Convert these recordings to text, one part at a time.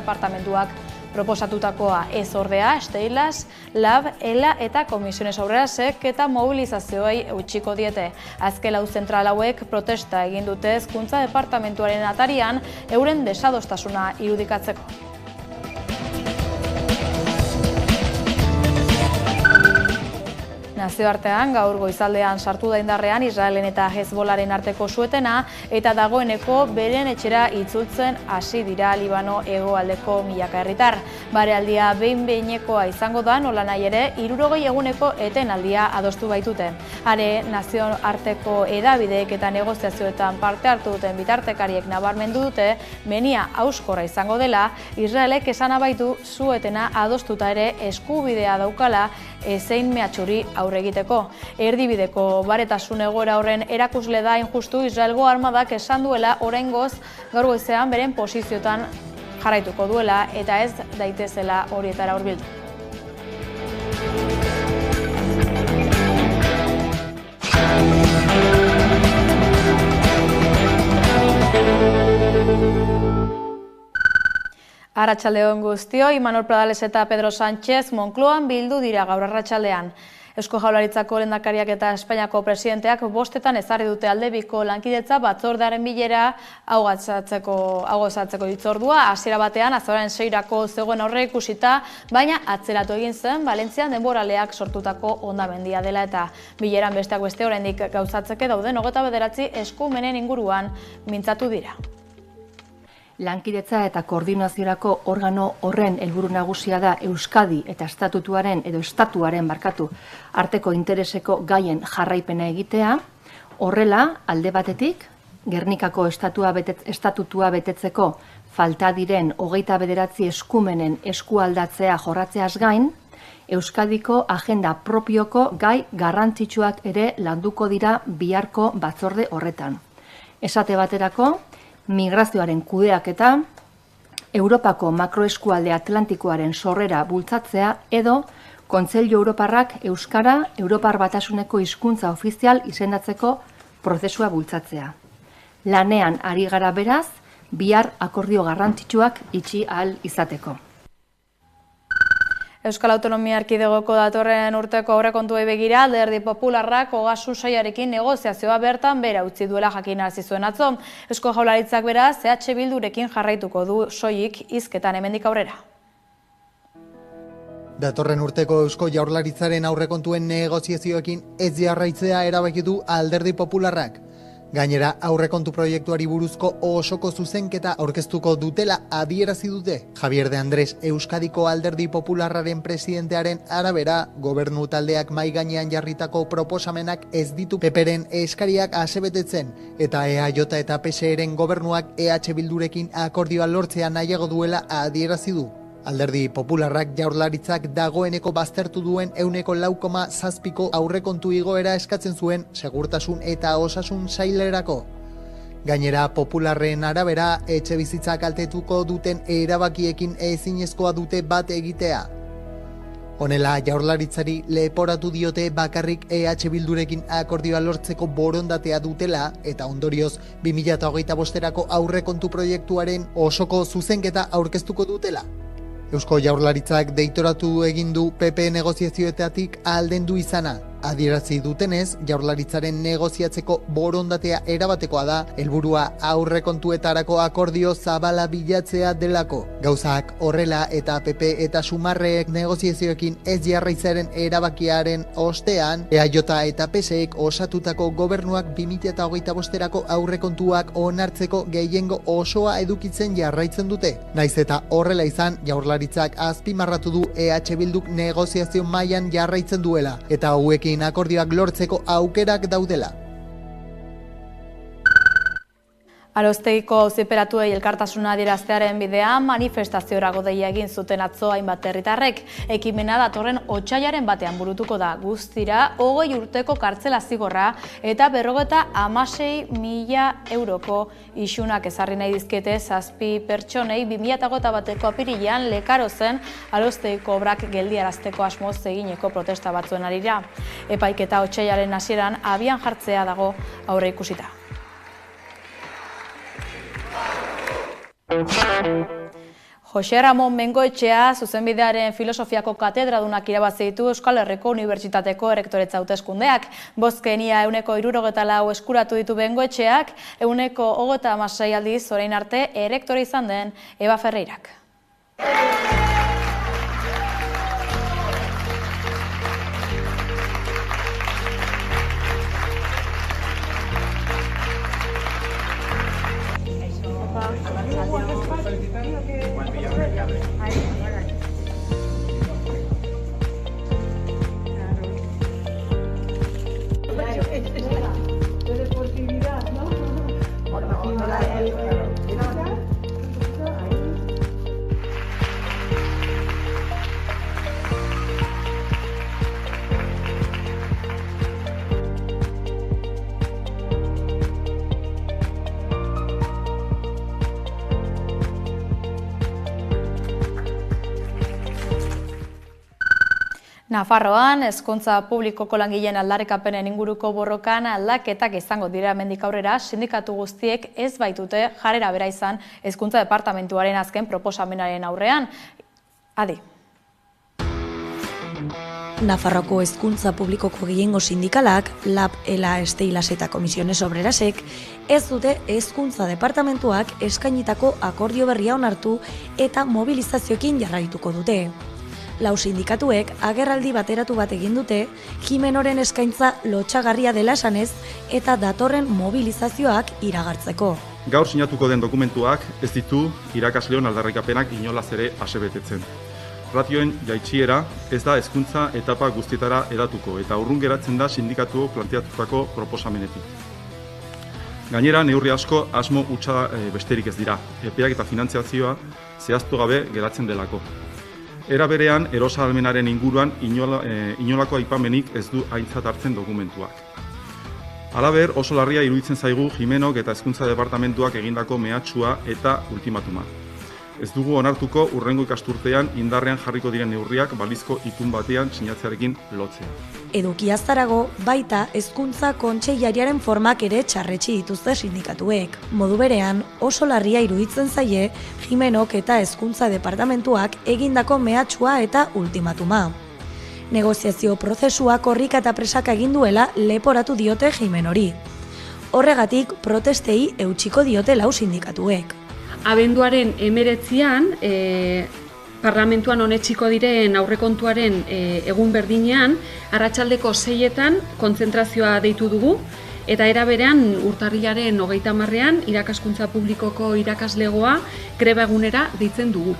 departamentuak proposatutakoa ez ordea, Steilas, Lab, ELA eta Komisiones Obrerasek eta mobilizazioei eutxiko diete. Azken lau zentral hauek protesta egin dute Hezkuntza Departamentuaren atarian euren desadostasuna irudikatzeko. Nazioartean gaur goizaldean sartu da indarrean Israelen eta Hezbolaren arteko suetena eta dagoeneko beren etxera itzultzen hasi dira Libano hegoaldeko milaka herritar. Barealdia behin-behinekoa izango da, nolanahi ere 60 eguneko etenaldia adostu baitute. Are nazioarteko hedabideek eta negoziazioetan parte hartu duten bitartekariek nabarmendu dute menia hauskorra izango dela, Israelek esana baitu suetena adostuta ere eskubidea daukala ezein mehatxuri aurre egiteko. Erdibideko baretasun egoera horren erakusle da injustu Israelgo armadak esan duela oraingoz gaur goizean beren posizioetan jarraituko duela eta ez daitezela horietara hurbildu. Arratsaldeon guztioi, Imanol Pradales eta Pedro Sánchez Moncloan bildu dira gaur arratsaldean. Eusko Jaurlaritzako lehendakariak eta Espainiako presidenteak bostetan ezarri dute aldebiko lankidetza batzordearen bilera hau gozatzeko hitzordua. Hasiera batean azaroaren 6-rako zegoen aurreikusita, baina atzeratu egin zen Valentzian denboraleak sortutako hondamendia dela eta bileran besteak beste oraindik gauzatzeke dauden 29 eskumenen inguruan mintzatu dira. Lankidetza eta koordinaziorako organo horren helburu nagusia da Euskadi eta estatutuaren arteko intereseko gaien jarraipena egitea. Horrela, alde batetik, Gernikako estatutua betetzeko falta diren 29 eskumenen eskualdatzea jorratzeaz gain, Euskadiko agenda propioko gai garrantzitsuak ere landuko dira biharko batzorde horretan. Esate baterako, migrazioaren kudeaketa, Europako makroeskualde Atlantikoaren sorrera bultzatzea edo Kontseilu Europarrak Euskara Europar Batasuneko hizkuntza ofizial izendatzeko prozesua bultzatzea. Lanean ari gara beraz, bihar akordio garrantzitsuak itxi ahal izateko. Euskal Autonomia Erkidegoko datorren urteko aurrekontuei begira, Alderdi Popularrak Ogasun Sailarekin negoziazioa bertan behera utzi duela jakinarazi zuen atzo. Eusko Jaurlaritzak beraz, EH Bildurekin jarraituko du soilik hizketan hemendik aurrera. Datorren urteko Eusko Jaurlaritzaren aurrekontuen negoziazioekin ez jarraitzea erabaki du Alderdi Popularrak. Gainera, aurrekontu proiektuari buruzko osoko zuzenketa aurkeztuko dutela adierazi dute. Javier de Andrés Euskadiko Alderdi Popularraren presidentearen arabera, gobernu taldeak mahai gainean jarritako proposamenak ez ditu PPren eskariak asebetetzen, eta EAJ eta PSeren gobernuak EH Bildurekin akordioa lortzea nahiago duela adierazi du. Alderdi Popularrak Jaurlaritzak dagoeneko baztertu duen 4,7ko aurrekontu igoera eskatzen zuen segurtasun eta osasun sailerako. Gainera, Popularren arabera, etxebizitza kaltetuko duten erabakiekin ezinezkoa dute bat egitea. Honela, Jaurlaritzari leporatu diote bakarrik EH Bildurekin akordioa lortzeko borondatea dutela eta ondorioz 2025erako aurrekontu proiektuaren osoko zuzenketa aurkeztuko dutela. Eusko Jaurlaritzak deitoratu egin du PP negoziazioetatik aldendu izana. Adierazi dutenez, Jaurlaritzaren negoziatzeko borondatea erabatekoa da, helburua aurrekontuetarako akordio zabala bilatzea delako. Gauzak horrela eta PP eta Sumarrek negoziazioekin ez jarraitzaren erabakiaren ostean, EAJ eta PSek osatutako gobernuak 2025erako aurrekontuak onartzeko gehiengo osoa edukitzen jarraitzen dute. Naiz eta horrela izan, Jaurlaritzak azpimarratu du EH Bilduk negoziazio mailan jarraitzen duela, eta hauekin akordioak lortzeko aukerak daudela. Aroztegiko auziperatuei elkartasuna adieraztearen bidean manifestaziorako deia egin zuten atzo hainbat herritarrek. Ekimena datorren otsailaren batean burutuko da. Guztira 20 urteko kartzela zigorra eta 56.000 euroko isunak ezarri nahi dizkiete 7 pertsonei 2021ko apirilean Lekarozen Aroztegiko obrak geldiarazteko asmoz egineko protesta batzuen arira. Epaiketa otsailaren hasieran abian jartzea dago aurreikusita. Jose Ramon Bengoetxea zuzenbidearen filosofiako katedradunak irabazi ditu Euskal Herriko Unibertsitateko errektoretza hauteskundeak. Bozken ia 74 eskuratu ditu Bengoetxeak, 136 aldiz orain arte errektore izan den Eba Ferreirak. Nafarroan, hezkuntza publikoko langileen aldarrikapenen inguruko borrokan aldaketak izango dira hemendik aurrera, sindikatu guztiek ez baitute jarrera bera izan hezkuntza departamentuaren azken proposamenaren aurrean. Adi. Nafarroko hezkuntza publikoko gehiengo sindikalak, LAB, ELA, STEILAS eta Komisiones Obrerasek, ez dute hezkuntza departamentuak eskainitako akordio berria onartu eta mobilizazioekin jarraituko dute. Lau sindikatuek agerraldi bateratu bat egin dute, Jimenoren eskaintza lotsagarria dela esanez eta datorren mobilizazioak iragartzeko. Gaur sinatuko den dokumentuak ez ditu irakasleon aldarrikapenak inolaz ere asebetetzen. Ratioen jaitsiera ez da hezkuntza etapa guztietara hedatuko eta urrun geratzen da sindikatuok planteatutako proposamenetik. Gainera, neurri asko asmo hutsa besterik ez dira, epeak eta finantziazioa zehaztu gabe geratzen delako. Era berean, erosahalmenaren inguruan inolako aipamenik ez du aintzat hartzen dokumentuak. Halaber, oso larria iruditzen zaigu Jimenok eta Hezkuntza Departamentuak egindako mehatxua eta ultimatuma. Ez dugu onartuko hurrengo ikasturtean indarrean jarriko diren neurriak balizko itun batean sinatzearekin lotzea. Edukiaztarago, baita hezkuntza kontseilariaren formak ere txarretsi dituzte sindikatuek. Modu berean, oso larria iruditzen zaie Jimenok eta Hezkuntza Departamentuak egindako mehatxua eta ultimatuma. Negoziazio prozesua korrika eta presaka egin duela leporatu diote Jimenori. Horregatik, protestei eutsiko diote lau sindikatuek. Abenduaren 19an, parlamentuan onetsiko diren aurrekontuaren egun berdinean, arratsaldeko 6etan kontzentrazioa deitu dugu, eta era berean urtarrilaren 30ean irakaskuntza publikoko irakaslegoa greba egunera deitzen dugu.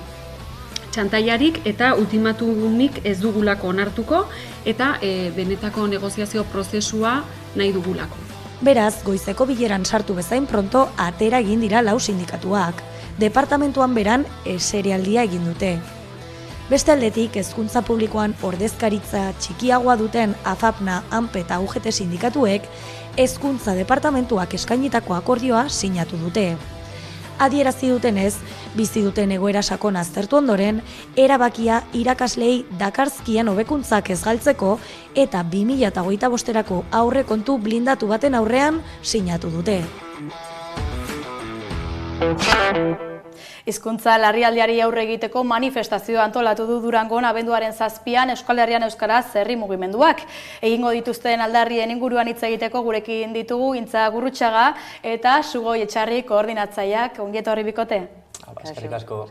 Txantaiarik eta ultimatumik ez dugulako onartuko eta benetako negoziazio prozesua nahi dugulako. Beraz, goizeko bileran sartu bezain pronto atera egin dira lau sindikatuak. Departamentuan beran eserialdia egin dute. Beste aldetik, hezkuntza publikoan ordezkaritza txikiagoa duten AFAPNA, ANPE eta UGT sindikatuek hezkuntza departamentuak eskainitako akordioa sinatu dute. Adierazi dutenez, bizi duten egoera sakona aztertu ondoren, erabakia irakaslei dakarzkien hobekuntzak ez galtzeko eta 2025erako aurrekontu blindatu baten aurrean sinatu dute. Hizkuntza larrialdiari aurre egiteko manifestazioa antolatu du Durangon abenduaren 7an Euskal Herrian euskaraz herri mugimenduak. Egingo dituzten aldarrien inguruan hitz egiteko gurekin ditugu Intza Gurrutxaga eta Sugoi Etxarri koordinatzaileak. Ongi etorri bikote. Eskerrik asko.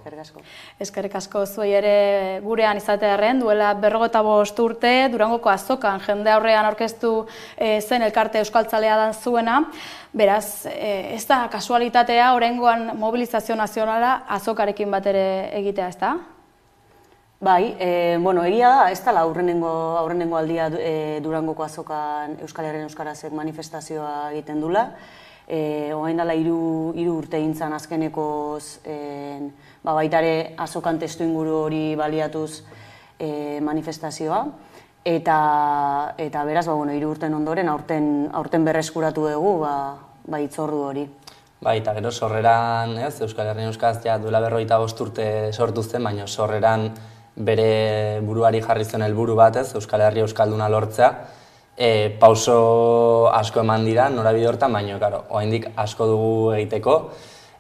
Eskerrik asko zuei ere gurean izatearren, duela 45 urte Durangoko azokan jende aurrean aurkeztu zen elkarte euskaltzalea dan zuena. Beraz, ez da kasualitatea oraingoan mobilizazio nazionala azokarekin bat ere egitea, ez da? Bai, egia da, ez dela aurrenengo aldia Durangoko azokan Euskal Herrian euskarazek manifestazioa egiten dula. Oain dela 3 urte gintzan azkenekoz baitare azokan testu inguru hori baliatuz manifestazioa. Eta beraz, 3 urten ondoren, aurten berreskuratu dugu hitzordu hori. Bai, eta gero sorreran, Euskal Herrian euskaraz duela 45 urte sortu zen, baina sorreran bere buruari jarri zen helburu bat, Euskal Herria euskalduna lortzea. Pauso asko eman dira, norabide hortan, baina, oraindik asko dugu egiteko.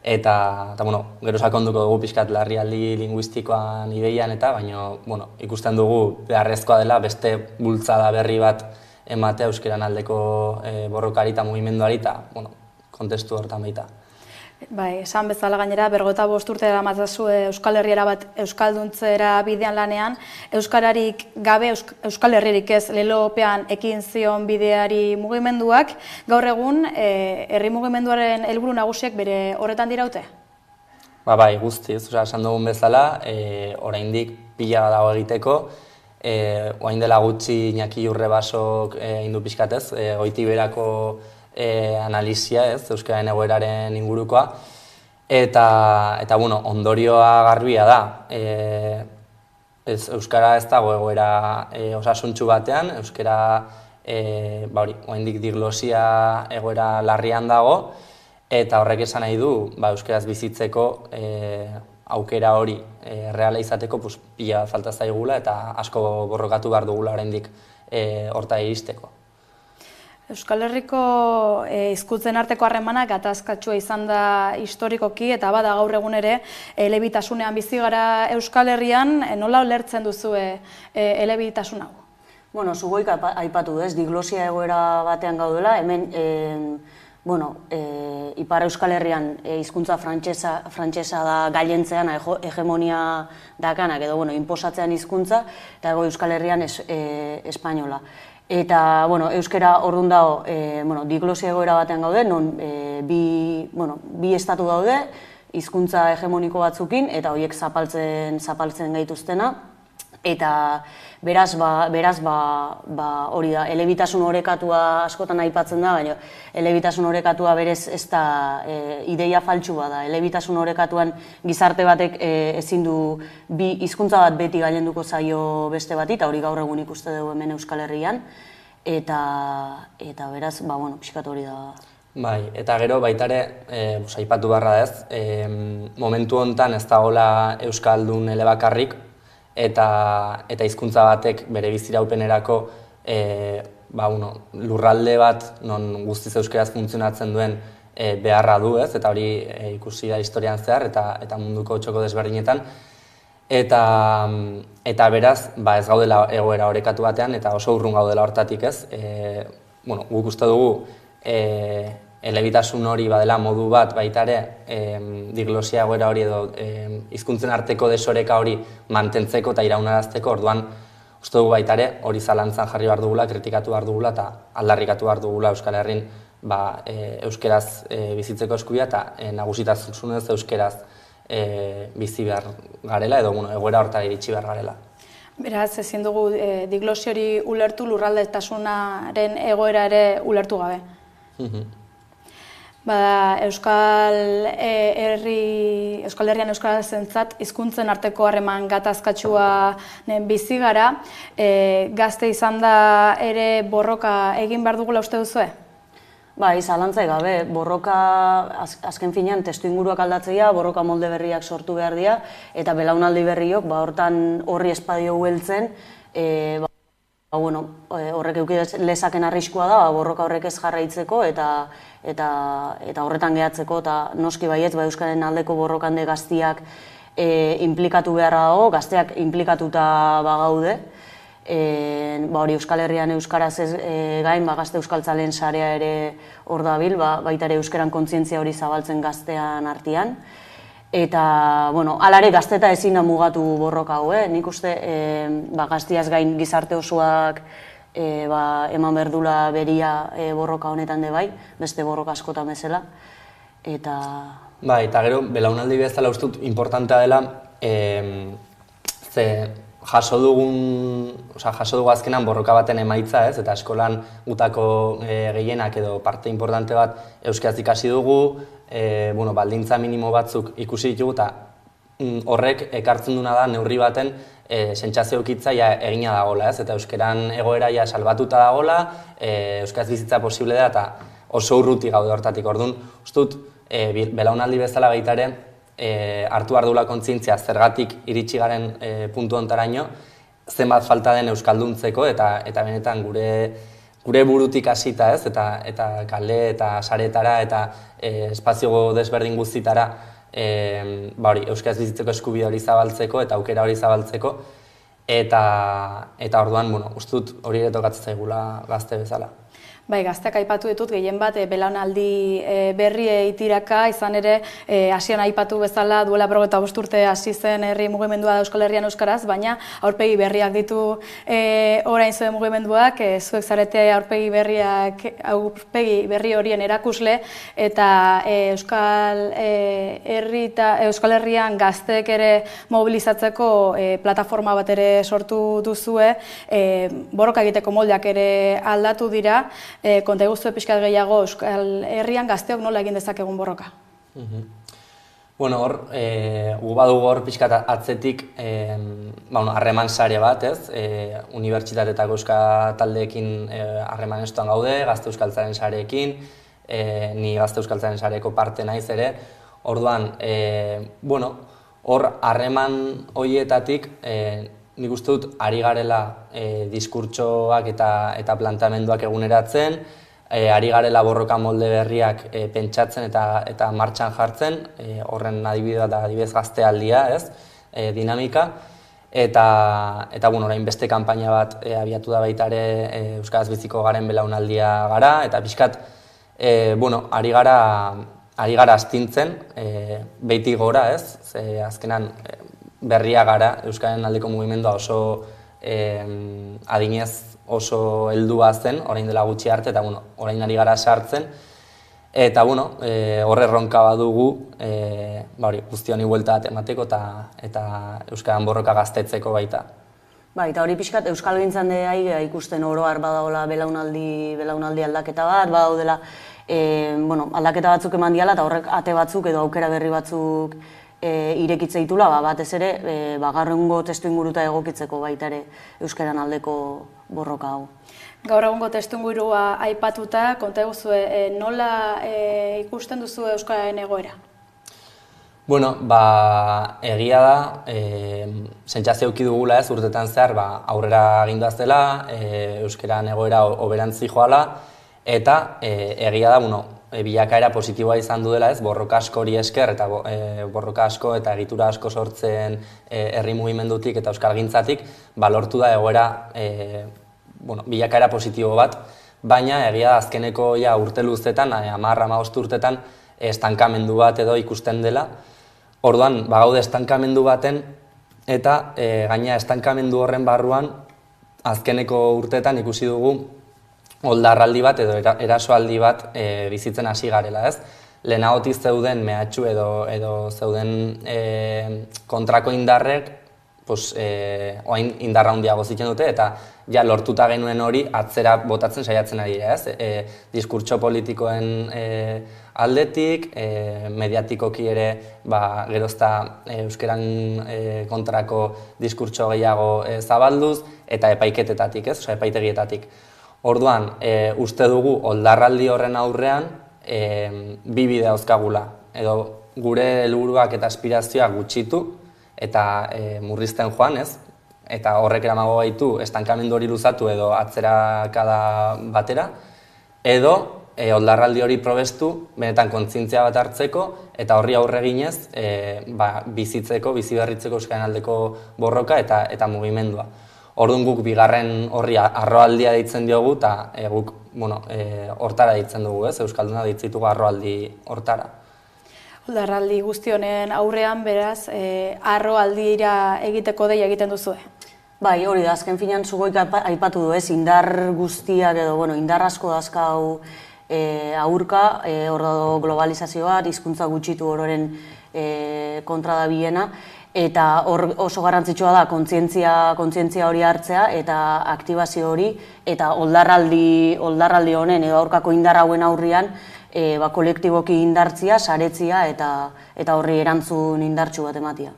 eta gero sakonduko dugu pixkat larrialdi linguistikoan ideian baina ikusten dugu beharrezkoa dela beste bultzada berri bat ematea euskeran aldeko borrokari eta mugimenduari eta kontestu hortan baita. Bai, esan bezala gainera, 55 urte daramatzazu Euskal Herriera bat euskalduntzera bidean lanean, euskararik gabe, Euskal Herririk ez lelopean ekin zion bideari mugimenduak, gaur egun herri mugimenduaren helburu nagusiek bere horretan diraute? Bai, guztiz, esan dugun bezala, oraindik pila dago egiteko, orain dela gutxi Iñaki Urrebasok indu pixkatez, Goitiberako analizia, euskararen egoeraren ingurukoa, eta ondorioa garbia da. Euskara ez dago egoera osasuntsu batean, euskara oraindik diglosia egoera larrian dago, eta horrek esan nahi du euskaraz bizitzeko aukera hori erreala izateko pila falta zaigula eta asko borrokatu behar dugula oraindik horta iristeko. Euskal Herriko hizkuntzen arteko harremana gatazkatsua izan da historikoki eta bada gaur egun ere elebitasunean bizi gara Euskal Herrian, nola ulertzen duzue elebitasun hau? Bueno, zugoik aipatu diglosia egoera batean gaudela, hemen Ipar Euskal Herrian hizkuntza frantsesa da gailentzean hegemonia dakanak edo inposatzean hizkuntza eta Euskal Herrian espainola. Eta, euskara orduan dago, diglosia egoera batean gaude, non bi estatu daude, hizkuntza hegemoniko batzukin, eta horiek zapaltzen gaituztena. Eta beraz hori da, elebitasun orekatua askotan aipatzen da, baina elebitasun orekatua berez ez da ideia faltsu bada. Elebitasun orekatuan gizarte batek ezin du bi hizkuntza bat beti gailenduko zaio beste bati, eta hori gaur egun ikuste dugu hemen Euskal Herrian, eta beraz, pixkat hori da. Bai, eta gero baitare, aipatu beharra ez, momentu honetan ez dagoela Euskaldun elebakarrik, eta hizkuntza batek bere biziraupenerako lurralde bat non guztiz euskaraz funtzionatzen duen beharra du, eta hori ikusi da historian zehar eta munduko txoko desberdinetan. Eta beraz, ez gaudela egoera orekatu batean eta oso urrun gaudela hortatik ez. Guk uste dugu elebitasun hori badela modu bat baita ere diglosia egoera hori edo hizkuntzen arteko desoreka hori mantentzeko eta iraunarazteko, orduan uste dugu baita ere hori zalantzan jarri behar dugula, kritikatu behar dugula eta aldarrikatu behar dugula Euskal Herrin euskeraz bizitzeko eskubidea eta nagusitasunez euskeraz bizi behar garela edo egoera hortara iritsi behar garela. Beraz, ezin dugu diglosia hori ulertu lurraldetasunaren egoera ere ulertu gabe. Euskal Herrian euskarazentzat hizkuntzen arteko harreman gatazkatsua bizi gara, gazte izan da ere borroka egin behar dugula uste duzue? Bai, zalantzai gabe, borroka azken finean testu inguruak aldatzea, borroka molde berriak sortu behar dira, eta belaunaldi berriok hortan horri espadio hueltzen, horrek eduki lezaken arriskua da, borroka horrek ez jarraitzeko eta horretan gehatzeko, eta noski baietz, Euskararen aldeko borrokande gaztiak implikatu beharra dago, gazteak implikatuta bagaude, hori Euskal Herrian euskaraz gain, gazte euskaltzaleen sarea ere hor dabil, baita ere euskaran kontzientzia hori zabaltzen gaztean artean. Eta, alare gazteta ezin da mugatu borroka hau, nik uste gaztiaz gain gizarte osoak eman berdula beria borroka honetan de bai, beste borroka askotan bezala. Bai, eta gero, belaunaldi bezala ustut importantea dela, jaso dugu azkenan borroka baten emaitza, eta eskolan gutako gehienak edo parte importante bat euskaraz ikasi dugu, baldintza minimo batzuk ikusi ditugu eta horrek ekartzen duna da neurri baten sentsazio ukitza egina dagoela, eta euskeran egoera salbatuta dagoela, euskaraz bizitza posible da eta oso urruti gaude hortatik. Orduan, ustut, belaunaldi bezala baita ere, hartu behar duela kontzientzia zergatik iritsi garen puntu hontaraino, zenbat falta den euskalduntzeko eta benetan gure gure burutik hasita, ez, eta kale eta saretara eta espazio desberdin guztitara euskaraz bizitzeko eskubide hori zabaltzeko eta aukera hori zabaltzeko, eta orduan, uste dut hori ere tokatzen zaigula gazte bezala. Bai, gazteak aipatu ditut gehien bat belaunaldi berri tiraka, izan ere hasian aipatu bezala duela 45 urte hasi zen herri mugimendua da Euskal Herrian euskaraz, baina aurpegi berriak ditu orain zuen mugimenduak, zuek zarete aurpegi berri horien erakusle, eta Euskal Herrian gazteek ere mobilizatzeko plataforma bat ere sortu duzue, borroka egiteko moldeak ere aldatu dira. Konta eguztu pixkat gehiago Euskal Herrian gazteok nola egin dezakegun borroka? Hor, gu badugu hor pixkat atzetik harreman sare bat, ez? Unibertsitateetako euskal taldeekin harreman estuan gaude, Gazte Euskaltzaren sareekin, ni Gazte Euskaltzaren sareko parte naiz ere. Orduan, hor harreman horietatik nik uste dut ari garela diskurtsoak eta plantamenduak eguneratzen, ari garela borroka molde berriak pentsatzen eta martxan jartzen, horren adibidea da adibidez gaztealdia, ez, dinamika, eta orain beste kanpaina bat abiatu da baita ere euskaraz biziko garen belaunaldia gara, eta pixkat, ari gara astintzen, behitik gora, ez, azkenan berria gara, Euskaren aldeko mugimendua oso adinez oso heldua zen, orain dela gutxi arte, eta orain ari gara sartzen, eta horre erronka badugu, guzti honi buelta bat emateko eta Euskaren borroka gaztetzeko baita. Eta hori pixkat euskalgintzan ikusten oro har badagoela belaunaldi aldaketa bat, badaudela aldaketa batzuk eman diala eta horrek ate batzuk edo aukera berri batzuk irekitze ditula, batez ere gaur egungo testuinguruta egokitzeko baita ere euskaran aldeko borroka hau. Gaur egungo testuingurua aipatuta, konta eguzue nola ikusten duzu euskararen egoera? Egia da, sentsazio eduki dugula ez urtetan zehar aurrera aginduaz dela, euskaran egoera hoberantzi joala, eta egia da, bilakaera positiboa izan du dela ez, borroka asko hori esker, eta borroka asko eta egitura asko sortzen herri mugimendutik eta euskalgintzatik, lortu da egoera bilakaera positibo bat, baina egia da azkeneko urte luzetan, 10-15 urtetan, estankamendu bat edo ikusten dela. Orduan, gaude estankamendu baten, eta gaina estankamendu horren barruan, azkeneko urtetan ikusi dugu oldarraldi bat edo erasoaldi bat bizitzen hasi garela, ez? Lehenagotik zeuden mehatxu edo zeuden kontrako indarrek oain indarra handiago zitzen dute eta lortuta genuen hori atzera botatzen saiatzen ari dira, ez? Diskurtso politikoen aldetik, mediatikoki ere gerozta euskeran kontrako diskurtso gehiago zabalduz eta epaiketetatik, ez? Epaitegietatik. Orduan, uste dugu oldarraldi horren aurrean bi bide dauzkagula, edo gure helburuak eta aspirazioak gutxitu eta murrizten joan, ez? Eta horrek eramago gaitu estankamendu hori luzatu edo atzerakada batera, edo oldarraldi hori probestu, benetan kontzientzia bat hartzeko eta horri aurre eginez bizitzeko, biziberritzeko euskaren aldeko borroka eta mugimendua. Orduan guk bigarren horri arroaldia deitzen diogu eta guk hortara deitzen dugu, ez? Euskalduna deitzitugu arroaldi hortara. Oldarraldi guzti honen aurrean, beraz, arroaldira egiteko deia egiten duzue? Bai, hori da, azken finean zugoik aipatu du, ez? Indar guztiak edo, indar asko dazkau aurka, hor dago globalizazioa, hizkuntza gutxitu ororen kontra da biena, eta hor oso garrantzitsua da kontzientzia hori hartzea eta aktibazio hori eta oldarraldi honen edo aurkako indar hauen aurrian kolektiboki indartzia, saretzia eta horri erantzun indartsu bat ematia.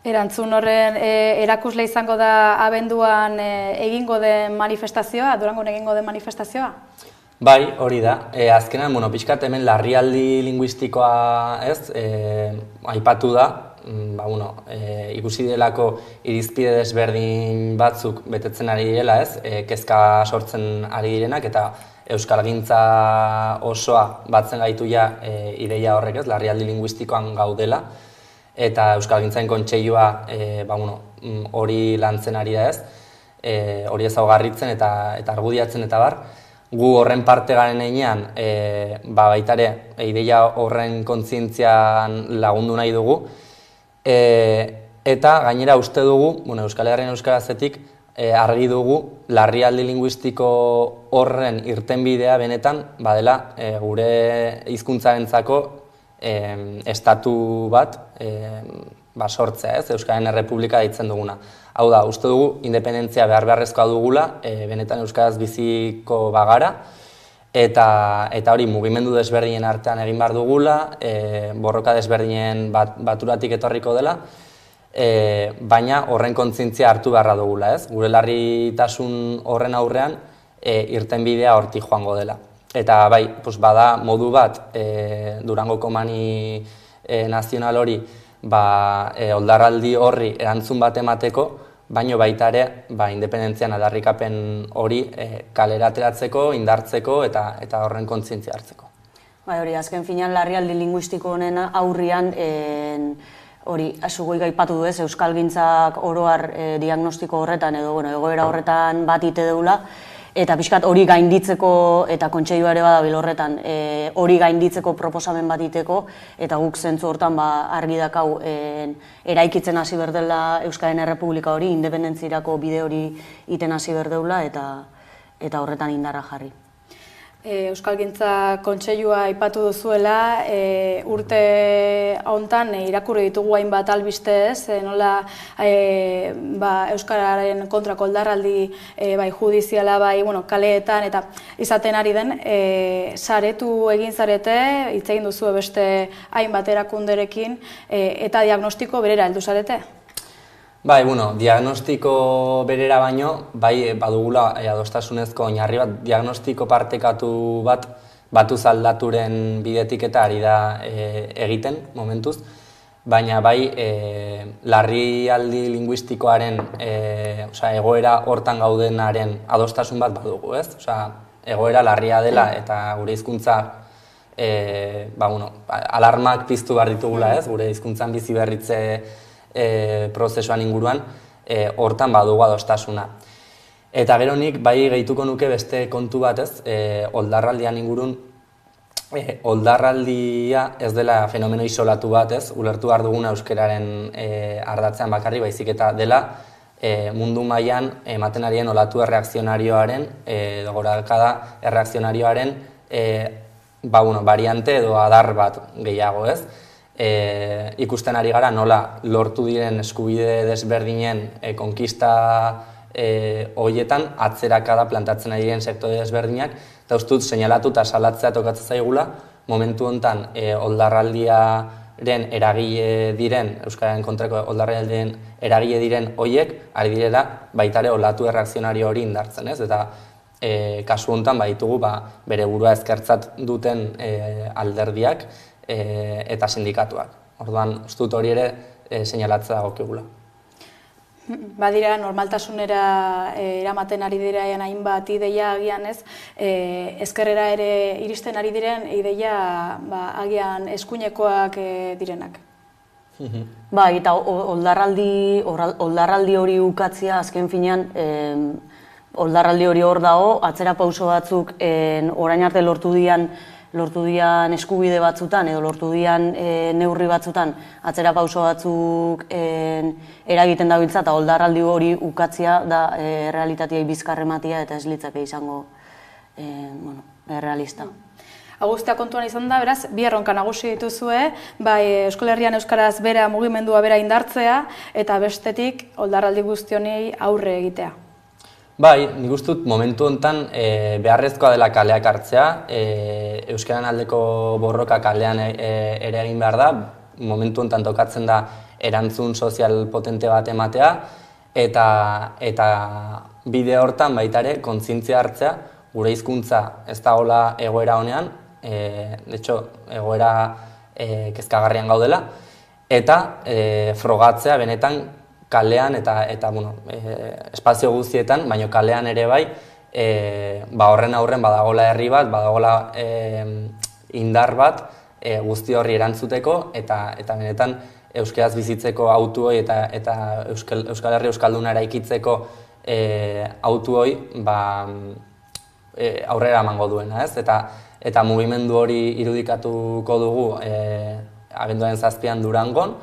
Erantzun horren erakusle izango da abenduan egingo den manifestazioa, Durangon egingo den manifestazioa? Bai, hori da. Azkenan, pixkat hemen larrialdi linguistikoa aipatu da, ikusi delako irizpide desberdin batzuk betetzen ari direla, ez? Kezka sortzen ari direnak, eta euskalgintza osoa batzen gaitu ja ideia horrek, ez? Larrialdi linguistikoan gaudela, eta euskalgintzaren kontseilua hori lantzen ari da, ez? Hori ezaugarritzen eta argudiatzen eta bar. Gu horren parte garen einean, baitare, ideia horren kontzientzian lagundu nahi dugu, eta gainera uste dugu, Euskal Herrian euskarazetik, argi dugu larrialdi linguistiko horren irtenbidea benetan badela gure hizkuntzarentzako estatu bat sortzea, ez? Euskararen Errepublika deitzen duguna. Hau da, uste dugu independentzia beharrezkoa dugula, benetan euskaraz biziko bagara, eta hori mugimendu desberdinen artean egin behar dugula, borroka desberdinen baturatik etorriko dela, baina horren kontzientzia hartu beharra dugula, ez? Gure larritasun horren aurrean irtenbidea hortik joango dela. Eta bai, bada modu bat Durangoko mani nazional hori oldarraldi horri erantzun bat emateko, baino baita ere independentzian aldarrikapen hori kalera ateratzeko, indartzeko eta horren kontzientzia hartzeko. Bai, hori, azken finean larrialdi linguistiko honen aurrian hori, zugoik aipatu du ez, euskalgintzak oroar diagnostiko horretan edo egoera horretan bat ite deula, eta pixkat hori gainditzeko, eta kontseilua ere badabil horretan, hori gainditzeko proposamen bat iteko, eta guk zentzu hortan argi dakau eraikitzen hasi berdela Euskararen Errepublika hori, independentziarako bide hori iten hasi berdeula, eta horretan indarra jarri. Euskalgintza kontseilua aipatu duzuela, urte hontan irakurri ditugu hainbat albiste, ez? Nola euskararen kontrako oldarraldi judiziala kaleetan eta izaten ari den, saretu egin zarete, hitz egin duzu beste hainbat erakunderekin, eta diagnostiko berera heldu zarete? Diagnostiko berera baino, badugula adostasunezko oinarri bat, diagnostiko partekatu bat batuz aldaturen bidetik eta ari da egiten momentuz, baina larrialdi linguistikoaren egoera hortan gaudenaren adostasun bat badugu, ez? Egoera larria dela eta gure hizkuntza alarmak piztu behar ditugula, ez? Gure hizkuntzan bizi berritze prozesuan inguruan, hortan badugu adostasuna. Eta gero nik gehituko nuke beste kontu bat, ez, oldarraldian ingurun, oldarraldia ez dela fenomeno isolatu bat, ez, ulertu behar duguna euskararen ardatzean bakarri, baizik eta dela mundu mailan ematen arien olatu erreakzionarioaren, gorakada erreakzionarioaren variante edo adar bat gehiago, ez. Ikusten ari gara nola lortu diren eskubide desberdinen konkista horietan atzerakada plantatzen ari diren sektore desberdinak, eta ustut seinalatu eta salatzea tokatzen zaigula momentu honetan oldarraldiaren eragile diren, euskararen kontrako oldarraldiaren eragile diren horiek ari direla baitare olatu erreakzionario hori indartzen, ez? Eta kasu honetan baditugu bere burua ezkertzat duten alderdiak eta sindikatuak. Orduan, ustut hori ere seinalatzea dagokigula. Badira, normaltasunera eramaten ari diren hainbat ideia agian, ez? Ezkerrera ere iristen ari diren ideia agian eskuinekoak direnak. Eta oldarraldi hori ukatzea azken finean, oldarraldi hori hor dago, atzera pauso batzuk orain arte lortu dian eskubide batzutan edo lortu dian neurri batzutan atzera pauso batzuk eragiten dabiltza, eta oldarraldi hori ukatzea da errealitateai bizkarrematia eta ez litzake izango realista. Agustia kontuan izan da, beraz, bi erronka nagusi dituzue, Euskal Herrian euskaraz bera mugimendua bera indartzea eta bestetik oldarraldi guztionei aurre egitea. Nik uste dut momentu honetan beharrezkoa dela kaleak hartzea, euskaran aldeko borroka kalean ere egin behar da, momentu honetan tokatzen da erantzun sozial potente bat ematea, eta bide hortan baita ere kontzientzia hartzea, gure hizkuntza ez dagoela egoera honean, egoera kezkagarrian gaudela, eta frogatzea benetan kalean eta bueno, espazio guztietan, baina kalean ere bai, horren aurren badagola herri bat, badagola indar bat guzti horri erantzuteko eta benetan euskeraz bizitzeko autuoi eta Euskal Herri Euskalduna eraikitzeko autuoi aurrera emango duena, ez? Eta mugimendu hori irudikatuko dugu abenduaren 7an Durangon,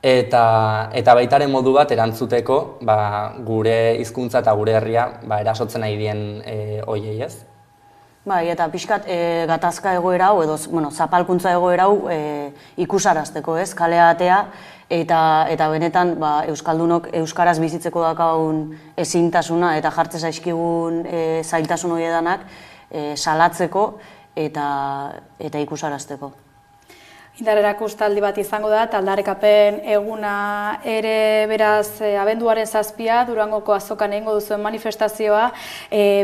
eta baitaren modu bat erantzuteko gure hizkuntza eta gure herria erasotzen nahi dien hoiei, ez? Bai, eta pixkat gatazka egoera hau, edo zapalkuntza egoera hau ikusarazteko, ez, kalea atea, eta benetan Euskaldunok euskaraz bizitzeko dakagun ezintasuna eta jartze zaizkigun zailtasun horiedanak salatzeko eta ikusarazteko. Indar erakustaldi bat izango da, aldarrikapen eguna ere beraz abenduaren 7a Durangoko azokan egingo duzuen manifestazioa,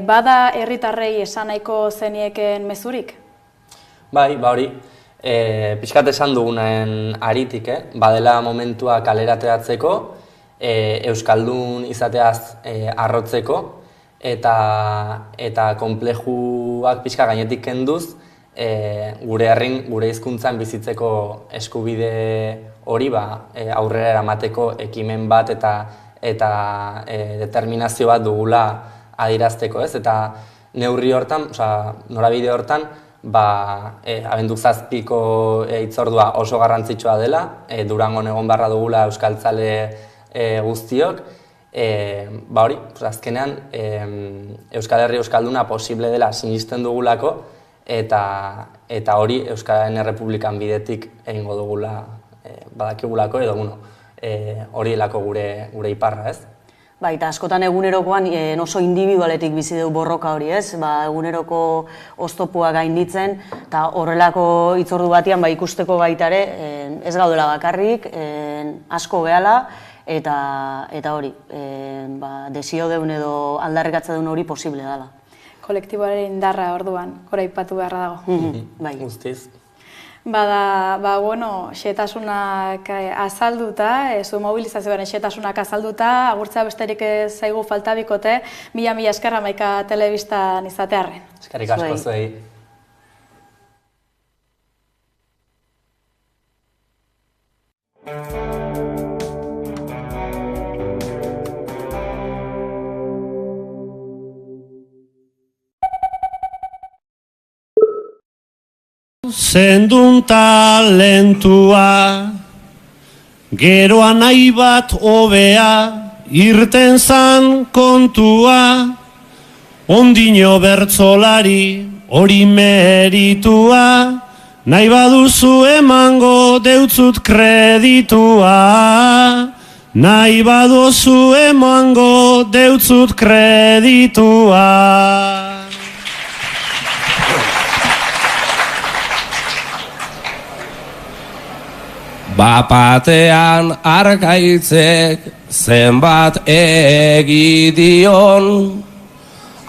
bada herritarrei esan nahiko zenieken mezurik? Bai, hori, pixkat esan dugunen aritik, badela momentua kalera ateratzeko, euskaldun izateaz arrotzeko, eta konplejuak pixka gainetik kenduz, gure herrin, gure hizkuntzan bizitzeko eskubide hori aurrera eramateko ekimen bat eta determinazio bat dugula adierazteko, ez? Eta neurri hortan, norabide hortan, abendu 7ko hitzordua oso garrantzitsua dela, Durangon egon barra dugula euskaltzale guztiok, hori, azkenean Euskal Herri Euskalduna posible dela sinisten dugulako, eta hori Euskararen Errepublikan bidetik egingo dugula badakigulako edo hori delako gure iparra, ez? Bai, eta askotan egunerokoan oso individualetik bizi dugu borroka hori, ez? Eguneroko oztopua gainditzen, eta horrelako hitzordu batean ikusteko baita ere ez gaudela bakarrik, asko gehala, eta hori, desio deun edo aldarrikatza deun hori posible dela. Kolektiboaren indarra orduan, goraipatu beharra dago. Bai. Guztiz. Xehetasunak azalduta, zu mobilizazioaren xehetasunak azalduta, agurtzea besterik ez zaigu falta bikote, mila eskerra Hamaika telebistan izatearren. Eskerrik asko zuei. Zendun talentua, geroa nahi bat hobea, irten zan kontua, ondino bertzolari hori meritua, nahi baduzu emango deutzut kreditua, nahi baduzu emango deutzut kreditua. Bapatean arkaitzek zenbat egidion,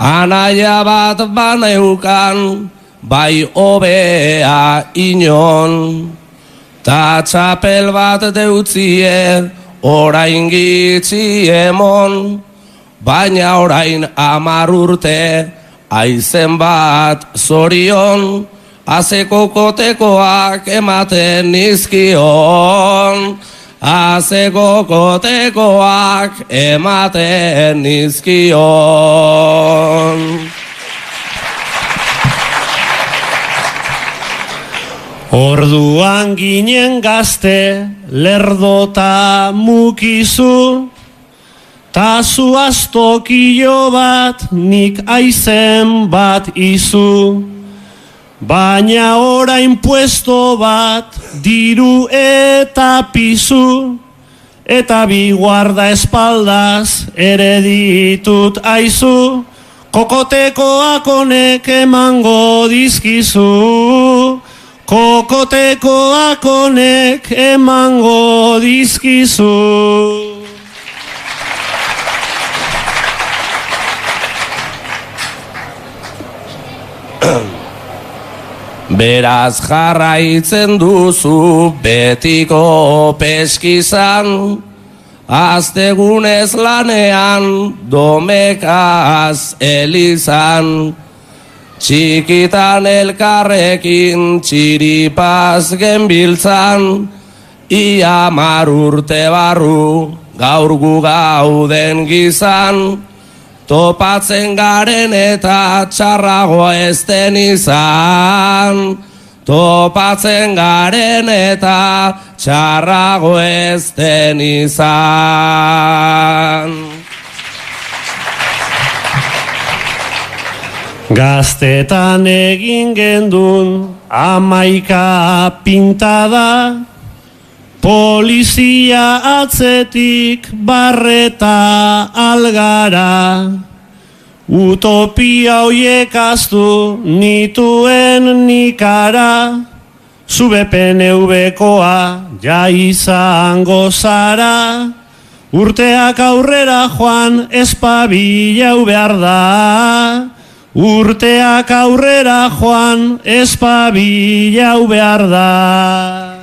anaia bat baneukan bai hobea inon, ta txapel bat deutzie orain gitzi emon, baina orain 10 urte aizen bat zorion, azeko kotekoak ematen nizkion, azeko kotekoak ematen nizkion. Orduan ginen gazte, lerdota mukizu, ta zu aztokilo bat, nik aizen bat izu. Baina orain puesto bat, diru eta pizu, eta bi guarda espaldaz ere ditut aizu, kokotekoak honek emango dizkizu, kokotekoak honek emango dizkizu. beraz jarraitzen duzu betiko peskizan, aztegunez lanean domekaz elizan, txikitan elkarrekin txiripaz genbiltzan, ia 10 urte barru gaur gu gauden gizan, topatzen garen eta txarragoa ez den izan. Topatzen garen eta txarrago ez den izan. Gaztetan egin gendun 11 pintada, polizia atzetik barreta algara, utopia hoiek aztu nituen nikara, zube PNV-koa ja izango zara, urteak aurrera joan espabilau behar da, urteak aurrera joan espabilau behar da.